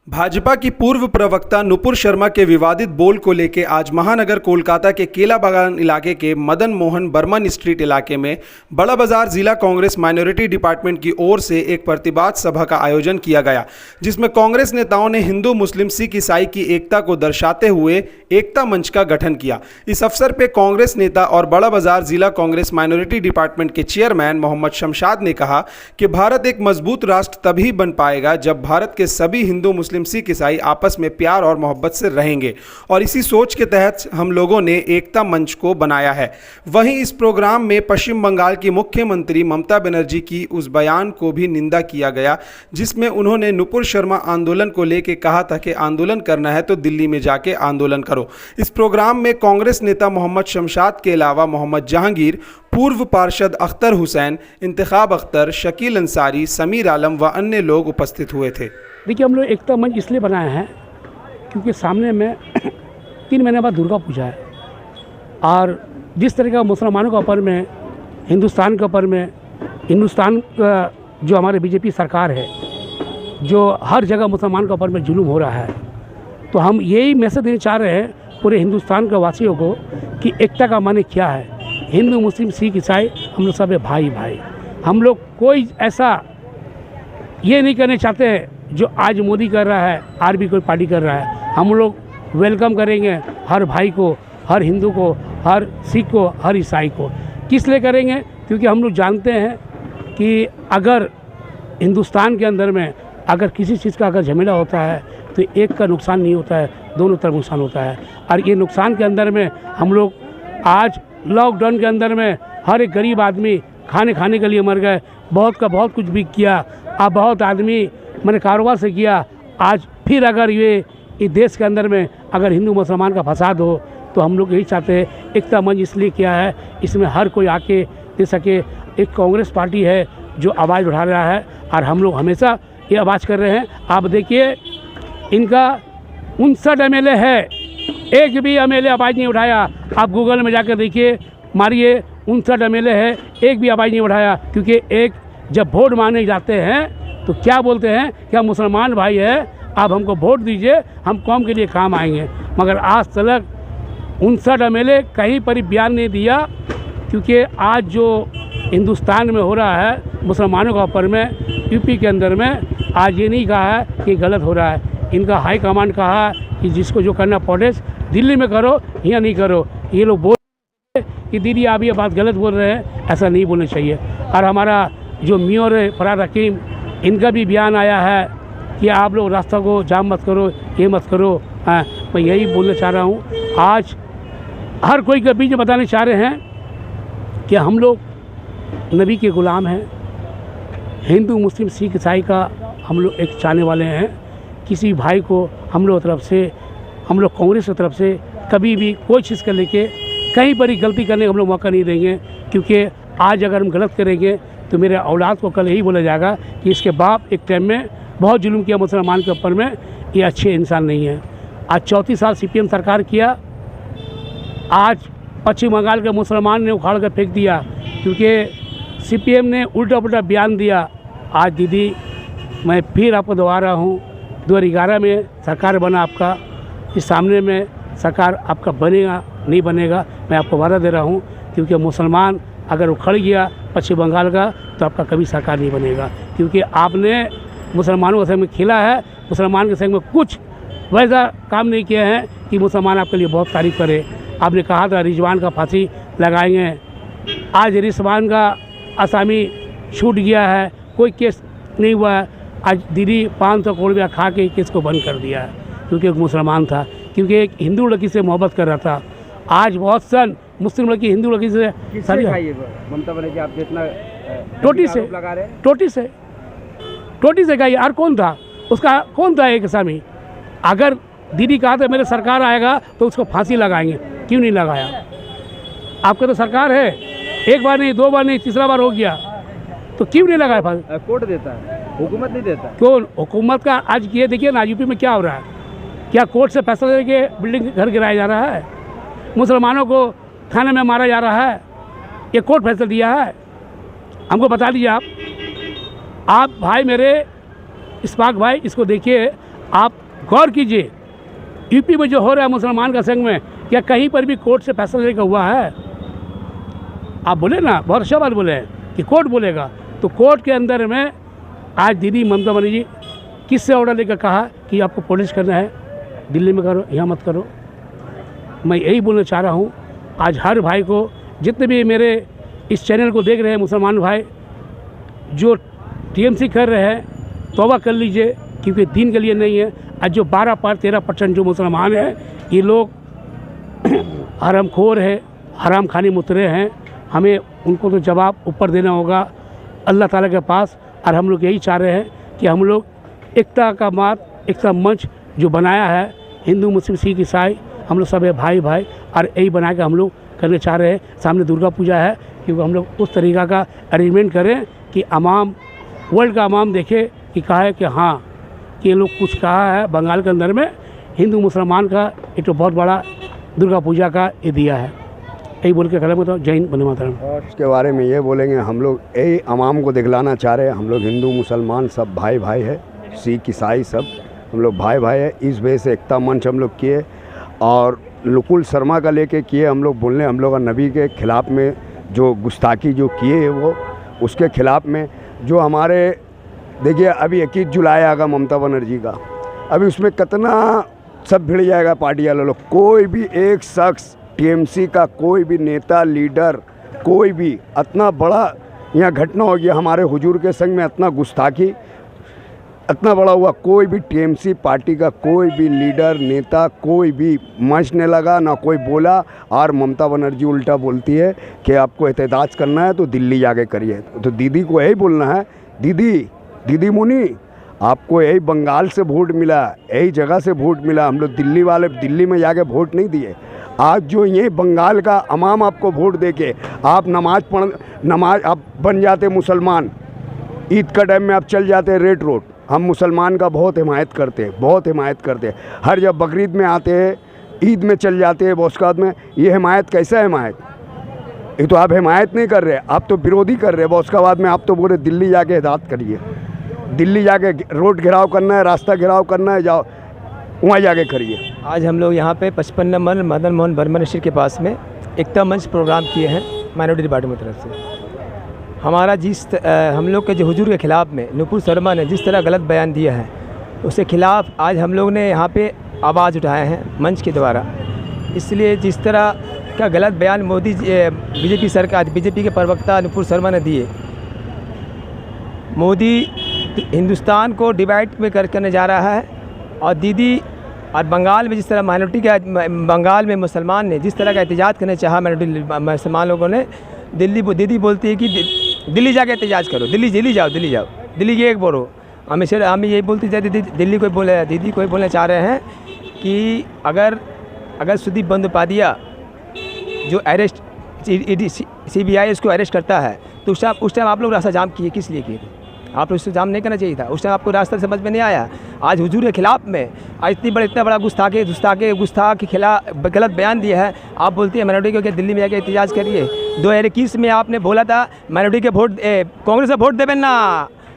भाजपा की पूर्व प्रवक्ता नुपुर शर्मा के विवादित बोल को लेकर आज महानगर कोलकाता के केला बागान इलाके के मदन मोहन बर्मन स्ट्रीट इलाके में बड़ा बाजार जिला कांग्रेस माइनॉरिटी डिपार्टमेंट की ओर से एक प्रतिवाद सभा का आयोजन किया गया, जिसमें कांग्रेस नेताओं ने हिंदू मुस्लिम सिख ईसाई की एकता को दर्शाते हुए एकता मंच का गठन किया। इस अवसर पर कांग्रेस नेता और बड़ा बाजार जिला कांग्रेस माइनॉरिटी डिपार्टमेंट के चेयरमैन मोहम्मद शमशाद ने कहा कि भारत एक मजबूत राष्ट्र तभी बन पाएगा जब भारत के सभी हिंदू मुस्लिम सिख ईसाई आपस में प्यार और मोहब्बत से रहेंगे, और इसी सोच के तहत हम लोगों ने एकता मंच को बनाया है। वहीं इस प्रोग्राम में पश्चिम बंगाल की मुख्यमंत्री ममता बनर्जी की उस बयान को भी निंदा किया गया, जिसमें उन्होंने नुपुर शर्मा आंदोलन को लेकर कहा था कि आंदोलन करना है तो दिल्ली में जाके आंदोलन करो। इस प्रोग्राम में कांग्रेस नेता मोहम्मद शमशाद के अलावा मोहम्मद जहांगीर, पूर्व पार्षद अख्तर हुसैन, इंतखाब अख्तर, शकील अंसारी, समीर आलम व अन्य लोग उपस्थित हुए थे। देखिए, हम लोग एकता मंच इसलिए बनाए हैं क्योंकि सामने में 3 महीने बाद दुर्गा पूजा है, और जिस तरह का मुसलमानों का ऊपर में, हिंदुस्तान के ऊपर में, हिंदुस्तान का जो हमारे बीजेपी सरकार है, जो हर जगह मुसलमान के ऊपर में जुल्म हो रहा है, तो हम यही मैसेज देना चाह रहे हैं पूरे हिंदुस्तान के वासियों को कि एकता का माने क्या है। हिंदू मुस्लिम सिख ईसाई हम लोग सब भाई भाई। हम लोग कोई ऐसा ये नहीं करने चाहते जो आज मोदी कर रहा है, और भी कोई पार्टी कर रहा है। हम लोग वेलकम करेंगे हर भाई को, हर हिंदू को, हर सिख को, हर ईसाई को। किस लिए करेंगे? क्योंकि हम लोग जानते हैं कि अगर हिंदुस्तान के अंदर में अगर किसी चीज़ का अगर झमेला होता है तो एक का नुकसान नहीं होता है, दोनों तरफ नुकसान होता है। और ये नुकसान के अंदर में हम लोग आज लॉकडाउन के अंदर में हर एक गरीब आदमी खाने के लिए मर गए, बहुत का बहुत कुछ भी किया। अब बहुत आदमी मैंने कारोबार से किया। आज फिर अगर ये इस देश के अंदर में अगर हिंदू मुसलमान का फसाद हो तो हम लोग यही चाहते हैं। एकता मंच इसलिए किया है, इसमें हर कोई आके दे सके। एक कांग्रेस पार्टी है जो आवाज़ उठा रहा है, और हम लोग हमेशा ये आवाज़ कर रहे हैं। आप देखिए, इनका 59 MLA है, एक भी MLA आवाज़ नहीं उठाया। आप गूगल में जाकर देखिए, मारिए, 59 MLA है, एक भी आवाज़ नहीं उठाया। क्योंकि एक जब वोट मांगने जाते हैं तो क्या बोलते हैं कि हम मुसलमान भाई हैं, आप हमको वोट दीजिए, हम कौम के लिए काम आएंगे। मगर आज तक 59 MLA कहीं पर बयान नहीं दिया। क्योंकि आज जो हिंदुस्तान में हो रहा है मुसलमानों का ऊपर में, यूपी के अंदर में, आज ये नहीं कहा है कि गलत हो रहा है। इनका हाई कमांड कहा है कि जिसको जो करना प्रोटेस्ट दिल्ली में करो, यहाँ नहीं करो। ये लोग बोल रहे हैं कि दीदी आप ये बात गलत बोल रहे हैं, ऐसा नहीं बोलना चाहिए। और हमारा जो मेयर है फरार हकीम, इनका भी बयान आया है कि आप लोग रास्ता को जाम मत करो, ये मत करो। मैं यही बोलना चाह रहा हूँ। आज हर कोई के बीच में बताना चाह रहे हैं कि हम लोग नबी के ग़ुलाम हैं, हिंदू मुस्लिम सिख ईसाई का हम लोग एक चाहने वाले हैं। किसी भाई को हम लोग तरफ से, हम लोग कांग्रेस की तरफ से कभी भी कोई चीज़ कर लेके कहीं पर ही गलती करने का हम लोग मौका नहीं देंगे। क्योंकि आज अगर हम गलत करेंगे तो मेरे औलाद को कल यही बोला जाएगा कि इसके बाप एक टाइम में बहुत जुल्म किया मुसलमान के ऊपर में, ये अच्छे इंसान नहीं है। आज 34 साल CPM सरकार किया, आज पश्चिम बंगाल के मुसलमान ने उखाड़ कर फेंक दिया क्योंकि CPM ने उल्टा पुल्टा बयान दिया। आज दीदी, मैं फिर आपको दोहरा रहा हूँ, 2011 में सरकार बना आपका, इस सामने में सरकार आपका बनेगा नहीं बनेगा, मैं आपको वादा दे रहा हूँ। क्योंकि मुसलमान अगर उखड़ गया पश्चिम बंगाल का तो आपका कभी सरकार नहीं बनेगा। क्योंकि आपने मुसलमानों के संग में खेला है, मुसलमान के संग में कुछ वैसा काम नहीं किया है कि मुसलमान आपके लिए बहुत तारीफ़ करे। आपने कहा था रिजवान का फांसी लगाएंगे, आज रिजवान का आसामी छूट गया है, कोई केस नहीं हुआ है। आज दीदी 500 करोड़ रुपया खा के केस को बंद कर दिया है क्योंकि एक मुसलमान था, क्योंकि एक हिंदू लड़की से मोहब्बत कर रहा था। आज बहुत सन मुस्लिम लड़की हिंदू लड़की से ममता बनर्जी आप जितना टोटी से गई। और कौन था उसका, कौन था एक आसामी? अगर दीदी कहा था मेरे सरकार आएगा तो उसको फांसी लगाएंगे, क्यों नहीं लगाया? आपका तो सरकार है, एक बार नहीं, 2 बार नहीं, तीसरा बार हो गया, तो क्यों नहीं लगाया फांसी? कोर्ट देता है, हुकूमत नहीं देता। क्यों? हुकूमत का आज ये देखिए ना, यूपी में क्या हो रहा है। क्या कोर्ट से पैसा दे के बिल्डिंग घर गिराया जा रहा है? मुसलमानों को थाने में मारा जा रहा है, ये कोर्ट फैसला दिया है? हमको बता दीजिए आप भाई मेरे इस्पाक भाई, इसको देखिए, आप गौर कीजिए, यूपी में जो हो रहा है मुसलमान का संग में, क्या कहीं पर भी कोर्ट से फैसला लेकर हुआ है? आप बोले ना, बहुत अच्छा बात बोले कि कोर्ट बोलेगा, तो कोर्ट के अंदर में आज दीदी ममता बनर्जी जी किससे ऑर्डर लेकर कहा कि आपको पॉलिश करना है, दिल्ली में करो, यहाँ मत करो। मैं यही बोलना चाह रहा हूँ, आज हर भाई को, जितने भी मेरे इस चैनल को देख रहे हैं मुसलमान भाई, जो टीएमसी कर रहे हैं, तौबा कर लीजिए, क्योंकि दीन के लिए नहीं है। आज जो 13% जो मुसलमान हैं, ये लोग हरामखोर है, हराम खाने मुतरे हैं। हमें उनको तो जवाब ऊपर देना होगा अल्लाह ताला के पास। और हम लोग यही चाह रहे हैं कि हम लोग एकता का मार्ग, एकता मंच जो बनाया है, हिंदू मुस्लिम सिख ईसाई, हम लोग सब है भाई भाई, और यही बना के हम लोग करने चाह रहे हैं। सामने दुर्गा पूजा है, क्योंकि हम लोग उस तरीक़ा का अरेंजमेंट करें कि अवाम, वर्ल्ड का अवाम देखे कि कहा है कि हाँ, कि ये लोग कुछ कहा है बंगाल के अंदर में हिंदू मुसलमान का एक तो बहुत बड़ा दुर्गा पूजा का ये दिया है। यही बोल के खत्म होता हूँ। जय हिंद, वंदे मातरम। इसके बारे में ये बोलेंगे, हम लोग यही अवाम को दिखलाना चाह रहे हैं, हम लोग हिंदू मुसलमान सब भाई भाई है, सिख ईसाई सब हम लोग भाई भाई है। इस वजह से एकता मंच हम लोग किए, और नुपुर शर्मा का लेके किए। हम लोग बोलने, हम लोग नबी के ख़िलाफ़ में जो गुस्ताखी जो किए है, वो उसके ख़िलाफ़ में जो हमारे, देखिए अभी 21 जुलाई आएगा ममता बनर्जी का, अभी उसमें कितना सब भिड़ जाएगा पार्टी वाले लोग। कोई भी एक शख्स टीएमसी का, कोई भी नेता लीडर, कोई भी इतना बड़ा यहाँ घटना हो गया हमारे हुजूर के संग में, इतना गुस्ताखी इतना बड़ा हुआ, कोई भी टीएमसी पार्टी का कोई भी लीडर नेता कोई भी मंच नहीं लगा, ना कोई बोला। और ममता बनर्जी उल्टा बोलती है कि आपको एहतजाज करना है तो दिल्ली जाके करिए। तो दीदी को यही बोलना है, दीदी मुनी, आपको यही बंगाल से वोट मिला, यही जगह से वोट मिला। हम लोग दिल्ली वाले दिल्ली में जाके वोट नहीं दिए। आज जो ये बंगाल का अवाम आपको वोट देके आप नमाज आप बन जाते मुसलमान, ईद का टाइम में आप चल जाते रेड रोड। हम मुसलमान का बहुत हिमायत करते हैं, बहुत हिमायत करते हैं। हर जब बकरीद में आते हैं, ईद में चल जाते हैं, बौसकात में। ये हिमायत कैसा हिमायत? ये तो आप हिमायत नहीं कर रहे, आप तो विरोधी कर रहे हैं। बौसकाबाद में आप तो बोले दिल्ली जाके हिदायत करिए, दिल्ली जाके रोड घिराव करना है, रास्ता घिराव करना है, जाओ वहाँ जाके करिए। आज हम लोग यहाँ पे 55 number Madan Mohan Burma street के पास में एकता मंच प्रोग्राम किए हैं माइनॉरिटी डिपार्टमेंट की तरफ से। हमारा हम लोग के जो हुजूर के ख़िलाफ़ में नुपुर शर्मा ने जिस तरह गलत बयान दिया है, उसके ख़िलाफ़ आज हम लोग ने यहाँ पे आवाज़ उठाए हैं मंच के द्वारा। इसलिए जिस तरह का गलत बयान मोदी बीजेपी सरकार, बीजेपी के प्रवक्ता नुपुर शर्मा ने दिए, मोदी हिंदुस्तान को डिवाइड में करने जा रहा है। और दीदी, और बंगाल में जिस तरह माइनॉरिटी का, बंगाल में मुसलमान ने जिस तरह का एहतजाज करने चाहा, माइनॉरिटी मुसलमान लोगों ने, दीदी बोलती है कि दिल्ली जाके एहतजाज करो, दिल्ली जाओ, दिल्ली ये एक बोलो। हम यही बोलते थे, दिल्ली को बोले, दीदी को बोलना चाह रहे हैं कि अगर सुदीप बंदोपाध्याय जो अरेस्ट CBI इसको अरेस्ट करता है, तो उस टाइम आप लोग रास्ता जाम किए, किस लिए किए? आप लोग उससे जाम नहीं करना चाहिए था। उस टाइम आपको रास्ता समझ में नहीं आया। आज हुजूर के ख़िलाफ़ में आज इतना बड़ा गुस्ताख के खिलाफ गलत बयान दिया है। आप बोलती है माइनॉरिटी को दिल्ली में जाकर एहतजाज करिए। 2021 में आपने बोला था माइनॉरिटी के वोट, कांग्रेस वोट देवें ना,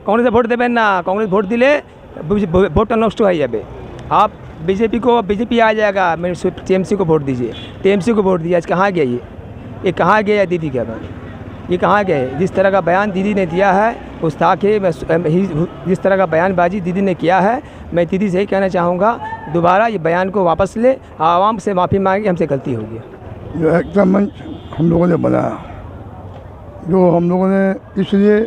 कांग्रेस वोट दिले वोट नष्ट हो जाए। आप बीजेपी आ जाएगा, TMC को वोट दीजिए, TMC को वोट दिया। आज कहाँ गया ये कहाँ गया दीदी के बाद? ये कहाँ गए? जिस तरह का बयान दीदी ने दिया है, गुस्ताखी, जिस तरह का बयानबाजी दीदी ने किया है, मैं दीदी से ही कहना चाहूँगा, दोबारा ये बयान को वापस ले, आवाम से माफ़ी मांगे, हमसे गलती हो गई। जो एकता मंच हम लोगों ने बनाया, जो हम लोगों ने इसलिए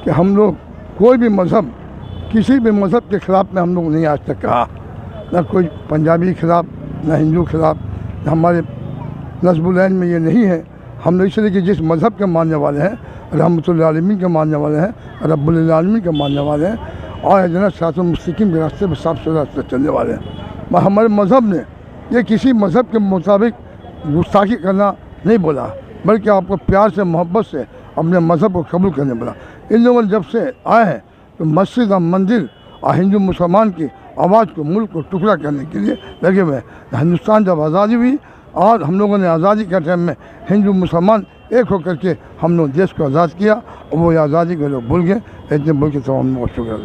कि हम लोग कोई भी मज़हब, किसी भी मज़हब के ख़िलाफ़ में हम लोग नहीं आज तक कहा, ना कोई पंजाबी के ख़िलाफ़, ना हिंदू के ख़िलाफ़। हमारे नस्बुलैन में ये नहीं है। हम लोग इसलिए कि जिस मज़हब के मानने वाले हैं, रहमतुल्लिल आलमीन के मानने वाले हैं, रब्बुल आलमीन के मानने वाले हैं, और जन्नत सिरातुल मुस्तकीम के रास्ते पर साफ सुथरा रास्ते चलने वाले हैं। हमारे मज़हब ने ये किसी मज़हब के मुताबिक गुस्ताखी करना नहीं बोला, बल्कि आपको प्यार से, मोहब्बत से अपने मज़हब को कबूल करने बोला। इन लोगों ने जब से आए हैं तो मस्जिद और मंदिर और हिंदू मुसलमान की आवाज़ को, मुल्क को टुकड़ा करने के लिए लगे हुए हैं। हिंदुस्तान जब आज़ादी हुई और हम लोगों ने आज़ादी के टाइम में हिंदू मुसलमान एक होकर के हम लोग देश को आज़ाद किया, और वो आज़ादी को लोग भूल गए। इतने बोल के तो हम लोग शुक्र।